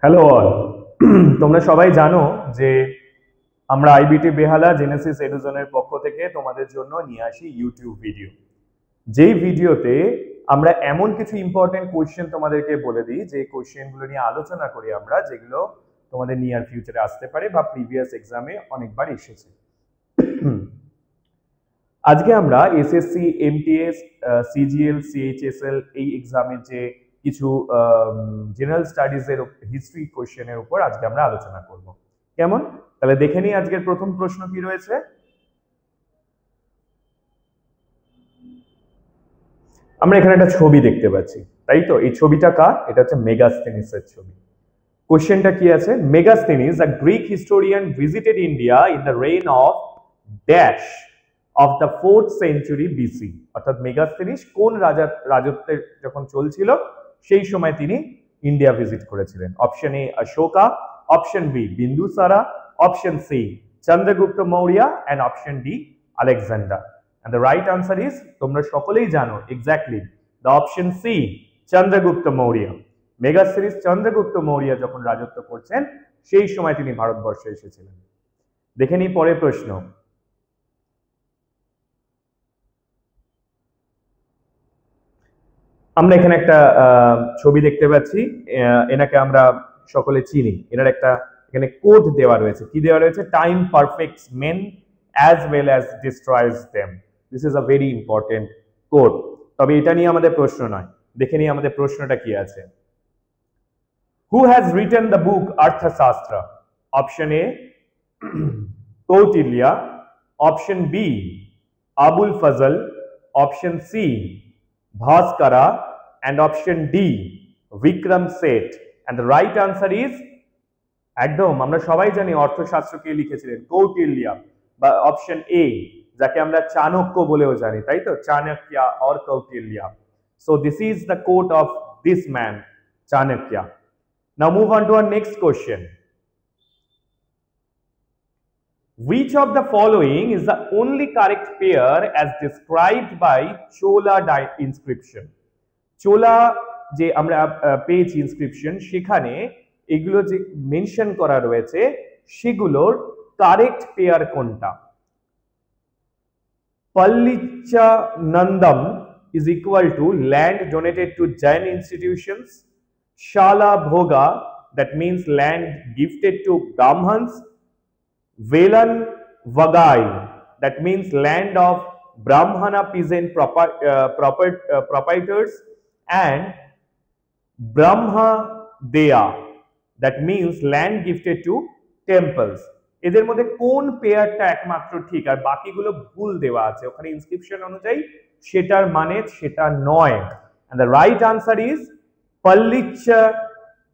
Hello all. তোমরা সবাই জানো যে আমরা আইবিটি বেহালা জেনেসিস এডুজনের পক্ষ থেকে তোমাদের জন্য নিয়ে আসি ইউটিউব ভিডিও, যেই ভিডিওতে আমরা এমন কিছু ইম্পর্টেন্ট কোয়েশ্চেন তোমাদেরকে বলে দিই যে কোয়েশ্চেনগুলো নিয়ে আলোচনা করি আমরা, যেগুলো তোমাদের নিয়ার ফিউচারে আসতে পারে বা প্রিভিয়াস এক্সামে অনেকবার এসেছে। আজকে আমরা এসএসসি, এমটিএস, সিজিএল, সিএইচএসএল এই এক্সামের যে কিছু জেনারেল স্টাডিজের হিস্ট্রি কোয়েশ্চেনের উপর আজকে আমরা আলোচনা করব। কেমন? তাহলে দেখে নিই আজকের প্রথম প্রশ্ন কি রয়েছে। আমরা এখানে একটা ছবি দেখতে পাচ্ছি, তাই তো? এই ছবিটা কার? এটা হচ্ছে মেগাস্থেনিসের ছবি। কোয়েশ্চেনটা কি আছে? Megasthenes, a Greek historian, visited India in the reign of dash of the 4th century BC। অর্থাৎ মেগাস্থেনিস কোন রাজত্বে যখন চলছিল সেই সময় তিনি ইন্ডিয়া ভিজিট করেছিলেন। Option A Ashoka, option B Bindusara, option C Chandragupta Maurya and option D Alexander. And the right answer is, তোমরা সকলেই জানো exactly, the option C Chandragupta Maurya. Megasthenes Chandragupta Maurya যখন রাজত্ব করছেন সেই সময় তিনি ভারতবর্ষে এসেছিলেন। দেখে নিই পরের প্রশ্ন। আমরা এখানে একটা ছবি দেখতে পাচ্ছি, এনাকে আমরা সকলে চিনি। এনার একটা এখানে কোড দেওয়া রয়েছে। কি দেওয়া রয়েছে? Time perfects men as well as destroys them. This is a very important code. তবে এটা নিয়ে আমাদের প্রশ্ন নয়, দেখে নিই আমাদের প্রশ্নটা কি আছে। Who has written the book Arthashastra? Option A Kautilya, option B Abul Fazl, option C Bhaskara, and option D Vikram Seth। and the right answer is, একদম আমরা সবাই জানি অর্থশাস্ত্র কে লিখেছিলেন? কৌটিল্য, বা অপশন এ যাকে আমরা চাণক্য বলেও জানি, তাই তো? Chanakya or Kautilya. so this is the quote of this man Chanakya. now move on to our next question. Which of the following is the only correct pair as described by Chola inscription? চোলা যে আমরা পেয়েছি inscription, সেখানে এগুলো যে mention করা রয়েছে সেগুলোর correct pair কোনটা? Pallichanandam is equal to land donated to Jain institutions. Shala Bhoga, that means land gifted to Brahmans. Velan Vagai, that means land of Brahmana peasant proprietors. and Brahma Deya, that means land gifted to temples. এদের মধ্যে কোন পেয়ারটা একমাত্র ঠিক আর বাকিগুলো ভুল দেওয়া আছে ওখানে ইনস্ক্রিপশন অনুযায়ী, সেটার মানে সেটা নয়। and the right answer is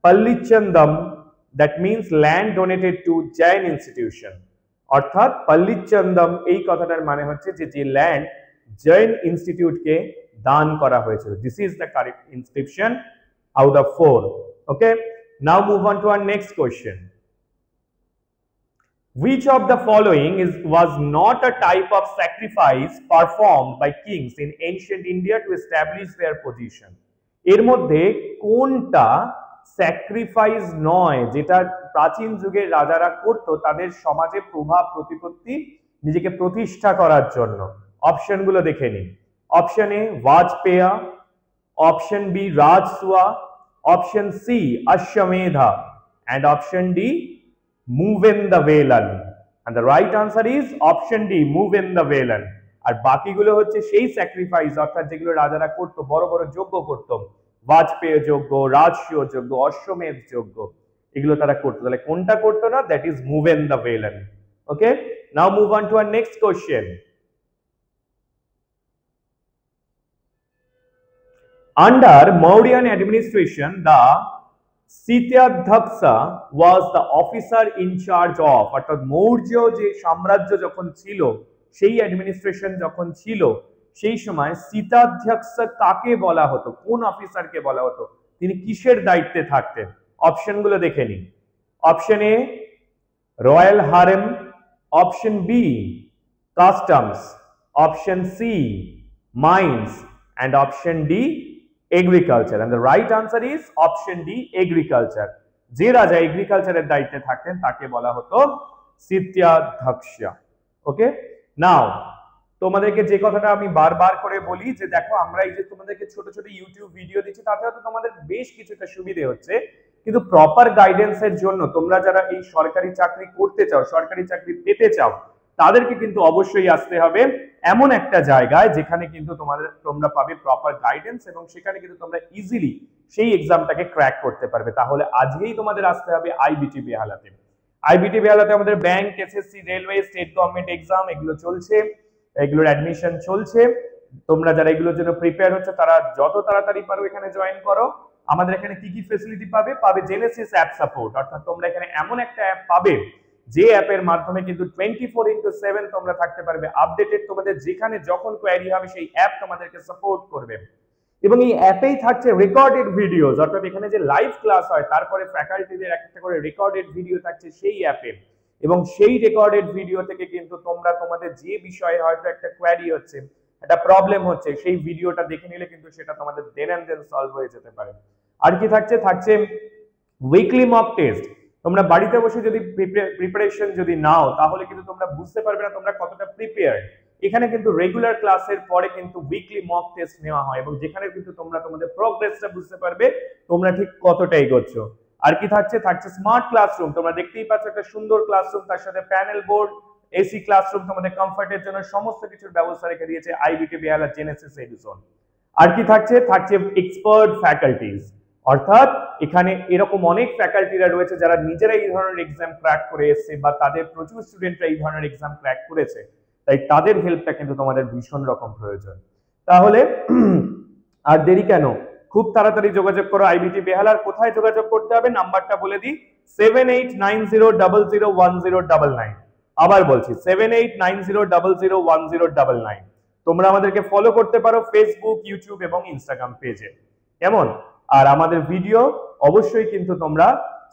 Pallichandam, that means land donated to Jain institution। অর্থাৎ Pallichandam এই কথাটার মানে হচ্ছে যে ল্যান্ড জৈন ইনস্টিটিউটকে দান করা হয়েছিল। This is the correct inscription out of 4। Okay, now move on to our next question. Which of the following was not a type of sacrifice performed by kings in ancient India to establish their position? এর মধ্যে কোনটা sacrifice নয় যেটা প্রাচীন যুগের রাজারা করত তাদের সমাজে প্রভাব প্রতিপত্তি নিজেকে প্রতিষ্ঠা করার জন্য? অপশনগুলো দেখে নিন। Option A Vajapeya, option B Rajasuya, option C Ashvamedha, and option D Muvendavelan. and the right answer is option D Muvendavelan. আর বাকিগুলো হচ্ছে সেই স্যাক্রিফাইস, অর্থাৎ যেগুলো রাজারা করতো, বড় বড় যজ্ঞ করতো, বাজপেয় যজ্ঞ, রাজসূয় যজ্ঞ, অশ্বমেধ যজ্ঞ, এগুলো তারা করতো। তাহলে কোনটা করতো না? That is Muvendavelan. Okay, now move on to our next question. Under Mauryan administration, the Sityadhyaksha was the officer in charge of, অর্থাৎ মৌর্য যে সাম্রাজ্য যখন ছিল, সেই অ্যাডমিনিস্ট্রেশন যখন ছিল, সেই সময় সিতাধ্যক্ষ কাকে বলা হতো? কোন অফিসারকে বলা হতো? তিনি কিসের দায়িত্বে থাকতেন? অপশনগুলো দেখে নিন। Option A royal harem, option B customs, option C mines, and option D agriculture। and the right answer is option D agriculture। যে রাজা এগ্রিকালচারের দায়িত্বে থাকতেন তাকে বলা হতো সিত্যাধ্যক্ষ। ওকে, নাও তোমাদেরকে যে কথাটা আমি বারবার করে বলি যে দেখো আমরা এই যে তোমাদেরকে ছোট ছোট ইউটিউব ভিডিও দিচ্ছি তাতে হয়তো তোমাদের বেশ কিছুটা সুবিধে হচ্ছে, কিন্তু প্রপার গাইডেন্সের জন্য তোমরা যারা এই সরকারি চাকরি করতে চাও, সরকারি চাকরি পেতে চাও, তাদেরকে কিন্তু অবশ্যই আসতে হবে এমন একটা জায়গায় যেখানে কিন্তু তোমরা পাবে প্রপার গাইডেন্স এবং সেখানে কিন্তু তোমরা ইজিলি সেই এক্সামটাকে ক্র্যাক করতে পারবে। তাহলে আজকেই তোমাদের আসতে হবে আইবিটি বেহালাতে। আইবিটি বেহালাতে আমাদের bank, SSC, railway, state government exam এগুলো চলছে, এগুলোর অ্যাডমিশন চলছে। তোমরা যারা এগুলোর জন্য প্রিপেয়ার হচ্ছে তারা যত তাড়াতাড়ি পারো এখানে জয়েন করো। আমাদের এখানে কি কি ফেসিলিটি পাবে? পাবে জেনেসিস অ্যাপ সাপোর্ট, অর্থাৎ তোমরা এখানে এমন একটা অ্যাপ পাবে যে অ্যাপের মাধ্যমে কিন্তু 24/7 তোমরা থাকতে পারবে আপডেটেড। তোমাদের যেখানে যখন কোয়েরি হবে সেই অ্যাপ তোমাদেরকে সাপোর্ট করবে। এবং এই অ্যাপেই থাকছে রেকর্ডেড ভিডিওস, অর্থাৎ এখানে যে লাইভ ক্লাস হয় তারপরে ফ্যাকাল্টিদের একটা করে রেকর্ডেড ভিডিও থাকছে সেই অ্যাপে, এবং সেই রেকর্ডেড ভিডিও থেকে কিন্তু তোমরা তোমাদের যে বিষয়ে হয়তো একটা কোয়েরি হচ্ছে, একটা প্রবলেম হচ্ছে, সেই ভিডিওটা দেখে নিলে কিন্তু সেটা তোমাদের দেন এন্ড দেন সলভ হয়ে যেতে পারে। আর কি থাকছে? থাকছে উইকলি মক টেস্ট। তোমরা বাড়িতে বসে যদি প্রিপারেশন যদি নাও তাহলে কিন্তু তোমরা বুঝতে পারবে না তোমরা কতটা প্রিপেয়ার্ড। এখানে কিন্তু রেগুলার ক্লাসের পরে কিন্তু উইকলি মক টেস্ট নেওয়া হয় এবং যেখানে কিন্তু তোমরা তোমাদের প্রোগ্রেসটা বুঝতে পারবে তোমরা ঠিক কতটা এগোচ্ছ। আর কি থাকছে? থাকছে স্মার্ট ক্লাসরুম। তোমরা দেখতেই পাচ্ছ একটা সুন্দর ক্লাসরুম, তার সাথে প্যানেল বোর্ড, এসি ক্লাসরুম, তোমাদের কমফর্টের জন্য সমস্ত কিছুর ব্যবস্থা রেখে দিয়েছে আইবিটি বেহালা জেনেসিস এডুসন। আর কি থাকছে? থাকছে এক্সপার্ট ফ্যাকাল্টিজ, অর্থাৎ এখানে এরকম অনেক ফ্যাকাল্টিরা রয়েছে যারা নিজেরা এই ধরনের এক্সাম ক্র্যাক করে এসেছে বা তাদের প্রচুর স্টুডেন্টরা এই ধরনের এক্সাম ক্র্যাক করেছে, তাই তাদের হেল্পটা কিন্তু তোমাদের ভীষণ রকম প্রয়োজন। তাহলে আর দেরি কেন, খুব তাড়াতাড়ি যোগাযোগ করো আইবিটি বেহালার। কোথায় যোগাযোগ করতে হবে নাম্বারটা বলে দিই, 7890001099। আবার বলছি 7890001099। তোমরা আমাদেরকে ফলো করতে পারো ফেসবুক, ইউটিউব এবং ইনস্টাগ্রাম পেজে, কেমন? আর আমাদের ভিডিও অবশ্যই কিন্তু তোমরা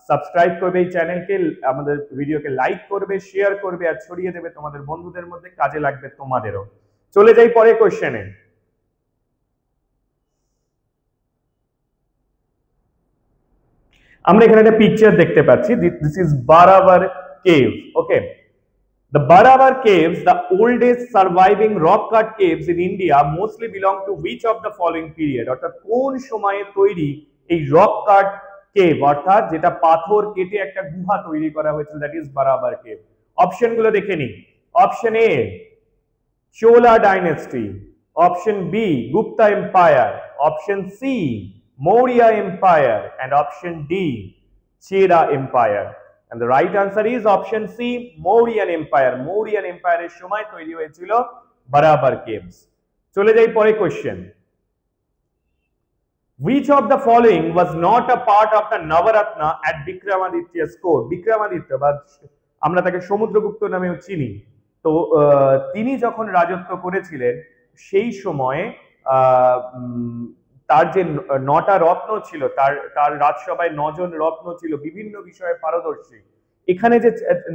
সাবস্ক্রাইব করবে এই চ্যানেলকে, আমাদের ভিডিওকে লাইক করবে, শেয়ার করবে আর ছড়িয়ে দেবে তোমাদের বন্ধুদের মধ্যে, কাজে লাগবে তোমাদেরও। চলে যাই পরে কোশ্চেনে। আমরা এখানে একটা পিকচার দেখতে পাচ্ছি, this is Barabar cave. Okay, the Barabar caves, the oldest surviving rock cut caves in India, mostly belong to which of the following period? অর্থাৎ কোন সময়ে তৈরি এই রক কাট কেভ, অর্থাৎ যেটা পাথর কেটে একটা গুহা তৈরি করা হয়েছিল, that is Barabar cave. Option গুলো দেখে নিই। Option A Chola dynasty, option B Gupta empire, option C Maurya empire, and option D Chera empire. And the right answer is option C, Mauryan Empire. Mauryan Empire এর সময় তৈরি হয়েছিল বারাবার কেভস। চলে যাই পরে question. Which of the following was not a part of the Navaratna at Vikramaditya's court? Vikramaditya বা আমরা তাকে সমুদ্রগুপ্ত নামেও চিনি, তো তিনি যখন রাজত্ব করেছিলেন সেই সময়ে তার যে 9টা রত্ন ছিল, তার রাজসভায় 9 জন রত্ন ছিল বিভিন্ন বিষয়ে পারদর্শী। এখানে যে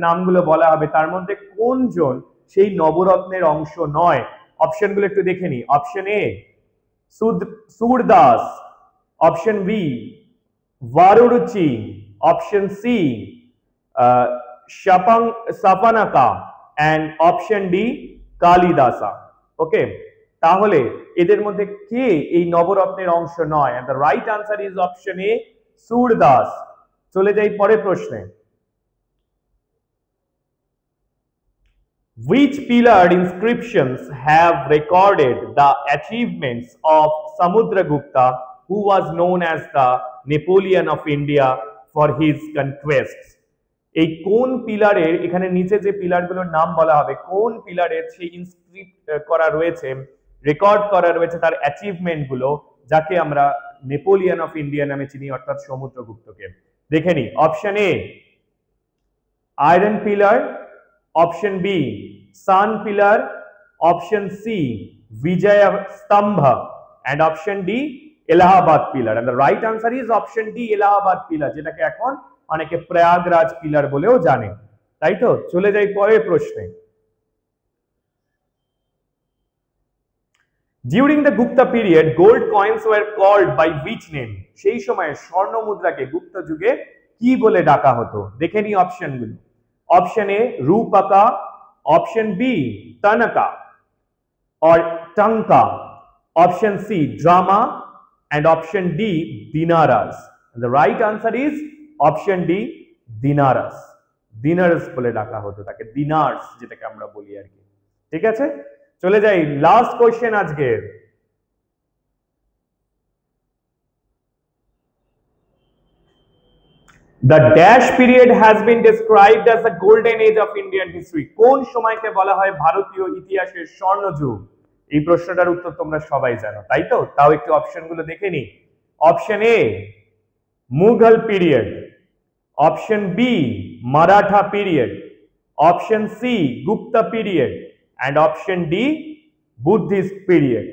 নামগুলো বলা হবে তার মধ্যে কোনজন সেই নবরত্নের অংশ নয়? অপশনগুলো একটু দেখে নি। Option A Surdas, option B Vararuchi, option C Kshapanaka, and option D Kalidasa. Okay, তাহলে এদের মধ্যে কে এই নবরত্নের অংশ নয়? and the right answer is option A, Surdas. চলে যাই পরের প্রশ্নে। Which pillared inscriptions have recorded the achievements of Samudragupta, who was known as the Napoleon of India for his conquests? এই কোন পিলারের, এখানে নিচে যে পিলারগুলোর নাম বলা হবে, কোন পিলারের সেই ইনস্ক্রিপ্ট করা রয়েছে, রেকর্ড করা রয়েছে তার অ্যাচিভমেন্ট গুলো, যাকে আমরা নেপোলিয়ন অফ ইন্ডিয়া নামে চিনি, অর্থাৎ সমুদ্রগুপ্তকে। দেখে নি। Option A iron pillar, option B sun pillar, option C Vijay Stambh, and option D Allahabad pillar. And the right answer is option D Allahabad pillar, যেটাকে এখন অনেকে প্রয়াগরাজ পিলার বলেও জানে, তাই তো? চলে যাই পরের প্রশ্নে। During the Gupta period, gold coins were called by which name? সেই সময় স্বর্ণ মুদ্রাকে গুপ্ত যুগে কি বলে ডাকা হতো? দেখে নি অপশনগুলো। Option A Rupaka, option B tanka or tanka, option C drama, and option D dinaras. And the right answer is option D dinaras. Dinars বলে ডাকা হতো তাকে, dinars যেটাকে আমরা বলি আর কি। ঠিক আছে, চলে যাই লাস্ট কোশ্চেন আজকের। The dash period has been described as the golden age of Indian history. কোন সময়কে বলা হয় ভারতীয় ইতিহাসের স্বর্ণযুগ? এই প্রশ্নটার উত্তর তোমরা সবাই জানো, তাই তো? তাও একটু অপশনগুলো দেখে নি। Option A Mughal period, option B Maratha period, option C Gupta period, and option D Buddhist period.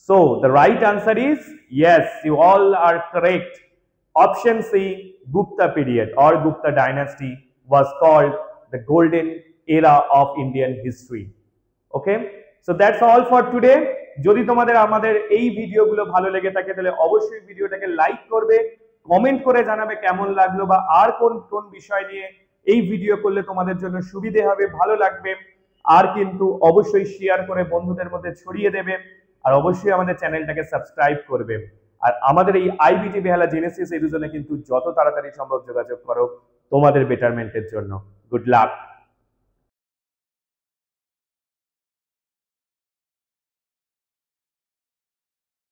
So the right answer is yes, you all are correct. Option C Gupta period or Gupta dynasty was called the golden era of Indian history. Okay, so that's all for today. যদি তোমাদের আমাদের এই ভিডিওগুলো ভালো লেগে থাকে তাহলে অবশ্যই ভিডিওটাকে লাইক করবে, কমেন্ট করে জানাবে কেমন লাগলো বা আর কোন কোন বিষয় নিয়ে এই ভিডিও করলে তোমাদের জন্য সুবিধে হবে, ভালো লাগবে। আর কিন্তু অবশ্যই শেয়ার করে বন্ধুদের মধ্যে ছড়িয়ে দেবে, আর অবশ্যই আমাদের চ্যানেলটাকে সাবস্ক্রাইব করবে। আর আমাদের এই আইবিটি বেহালা জেনেসিস এডুজনে কিন্তু যত তাড়াতাড়ি সম্ভব যোগাযোগ করো তোমাদের বেটারমেন্টের জন্য। Good luck.